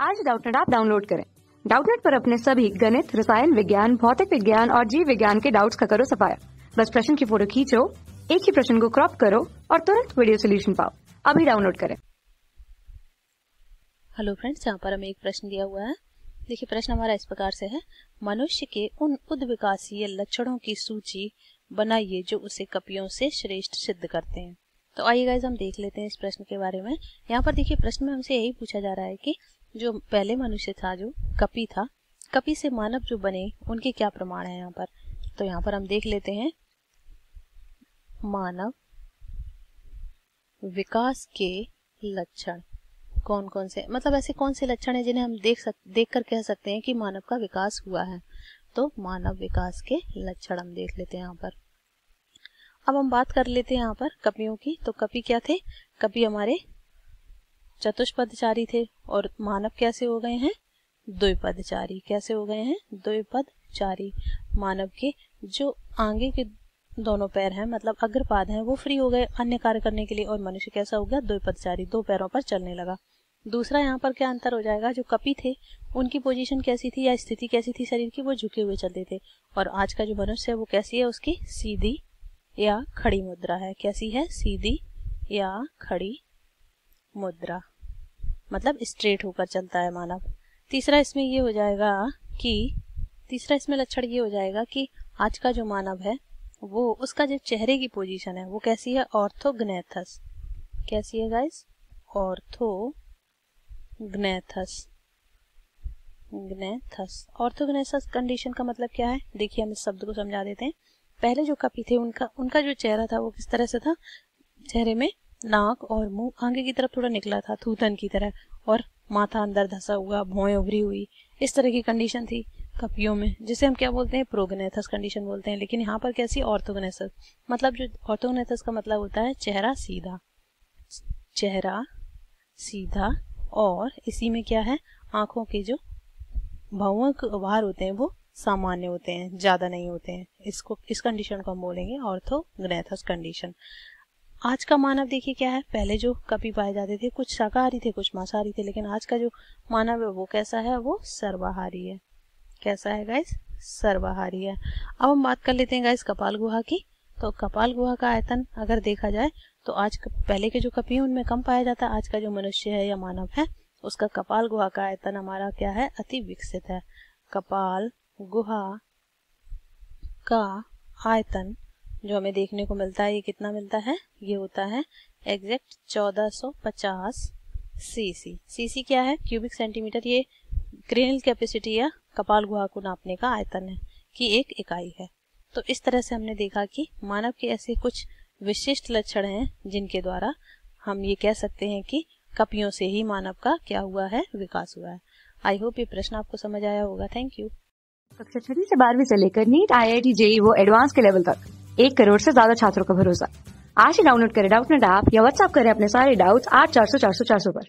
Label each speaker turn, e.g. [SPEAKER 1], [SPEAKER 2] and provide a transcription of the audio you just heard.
[SPEAKER 1] आज Doubtnut app download करें। Doubtnut पर अपने सभी गणित, रसायन विज्ञान, भौतिक विज्ञान और जीव विज्ञान के डाउट्स का करो सफाया। बस प्रश्न की फोटो खींचो, एक ही प्रश्न को क्रॉप करो और तुरंत वीडियो सोल्यूशन पाओ। अभी डाउनलोड करें।
[SPEAKER 2] हेलो फ्रेंड्स, यहाँ पर हमें एक प्रश्न दिया हुआ है। देखिए, प्रश्न हमारा इस प्रकार से है, मनुष्य के उन उद्विकासीय लक्षणों की सूची बनाइए जो उसे कपियों से श्रेष्ठ सिद्ध करते हैं। तो आइए गाइस, हम देख लेते हैं इस प्रश्न के बारे में। यहाँ पर देखिए, प्रश्न में हमसे यही पूछा जा रहा है कि जो पहले मनुष्य था, जो कपि था, कपि से मानव जो बने, उनके क्या प्रमाण है यहाँ पर। तो यहाँ पर हम देख लेते हैं, मानव विकास के लक्षण कौन कौन से, मतलब ऐसे कौन से लक्षण हैं जिन्हें हम देख कर कह सकते हैं कि मानव का विकास हुआ है। तो मानव विकास के लक्षण हम देख लेते हैं यहाँ पर। अब हम बात कर लेते हैं यहाँ पर कपियों की। तो कपि क्या थे? कपि हमारे चतुष्पदचारी थे और मानव कैसे हो गए हैं? द्विपदचारी। कैसे हो गए हैं? द्विपदचारी। मानव के जो आगे के दोनों पैर हैं, मतलब अग्रपाद हैं, वो फ्री हो गए अन्य कार्य करने के लिए, और मनुष्य कैसा हो गया? द्विपदचारी, दो पैरों पर चलने लगा। दूसरा यहाँ पर क्या अंतर हो जाएगा? जो कपि थे उनकी पोजीशन कैसी थी या स्थिति कैसी थी शरीर की? वो झुके हुए चलते थे। और आज का जो मनुष्य है वो कैसी है? उसकी सीधी या खड़ी मुद्रा है। कैसी है? सीधी या खड़ी मुद्रा, मतलब स्ट्रेट होकर चलता है मानव। तीसरा इसमें ये हो जाएगा कि लक्षण ये हो जाएगा कि आज का जो मानव है वो, उसका जो चेहरे की पोजीशन है वो कैसी है? ऑर्थोग्नेथस। कैसी है गाइस? ऑर्थोग्नेथस। ऑर्थोग्नेथस कंडीशन का मतलब क्या है? देखिए, हम इस शब्द को समझा देते हैं। पहले जो कपि थे उनका जो चेहरा था वो किस तरह से था? चेहरे में नाक और मुंह आगे की तरफ थोड़ा निकला था, थूथन की तरह, और माथा अंदर धसा हुआ, भौहें उभरी हुई, इस तरह की कंडीशन थी कपियों में, जिसे हम क्या बोलते हैं? प्रोग्नेथस कंडीशन बोलते हैं। लेकिन यहाँ पर कैसी? ऑर्थोग्नेथस। मतलब जो ऑर्थोग्नेथस का मतलब होता है चेहरा सीधा, और इसी में क्या है? आंखों के जो भौहों के भार होते हैं वो सामान्य होते हैं, ज्यादा नहीं होते हैं। इस कंडीशन को हम बोलेंगे ऑर्थोग्नेथस कंडीशन। आज का मानव देखिए क्या है? पहले जो कपि पाए जाते थे कुछ शाकाहारी थे, कुछ मांसाहारी थे, लेकिन आज का जो मानव है वो कैसा है? वो सर्वाहारी है। कैसा है गाइस? सर्वाहारी है। अब हम बात कर लेते हैं गाइस कपाल गुहा की। तो कपाल गुहा का आयतन अगर देखा जाए तो पहले के जो कपि हैं उनमें कम पाया जाता है। आज का जो मनुष्य है या मानव है उसका कपाल गुहा का आयतन हमारा क्या है? अति विकसित है। कपाल गुहा का आयतन जो हमें देखने को मिलता है, ये कितना मिलता है? ये होता है एग्जैक्ट 1450 सीसी। सीसी क्या है? Cubic centimetre. ये क्रेनियल कैपेसिटी या कपाल गुहा को नापने का आयतन है कि एक इकाई है। तो इस तरह से हमने देखा कि मानव के ऐसे कुछ विशिष्ट लक्षण हैं जिनके द्वारा हम ये कह सकते हैं कि कपियों से ही मानव का क्या हुआ है? विकास हुआ है। आई होप ये प्रश्न आपको समझ आया होगा। Thank you.
[SPEAKER 1] कक्षा 6 से 12वीं से लेकर नीट, IIT, JEE वो एडवांस के लेवल तक 1 करोड़ से ज्यादा छात्रों का भरोसा। आज ही डाउनलोड करें डाउटनेट ऐप या व्हाट्सएप करें अपने सारे डाउट्स 8400 400 400 पर।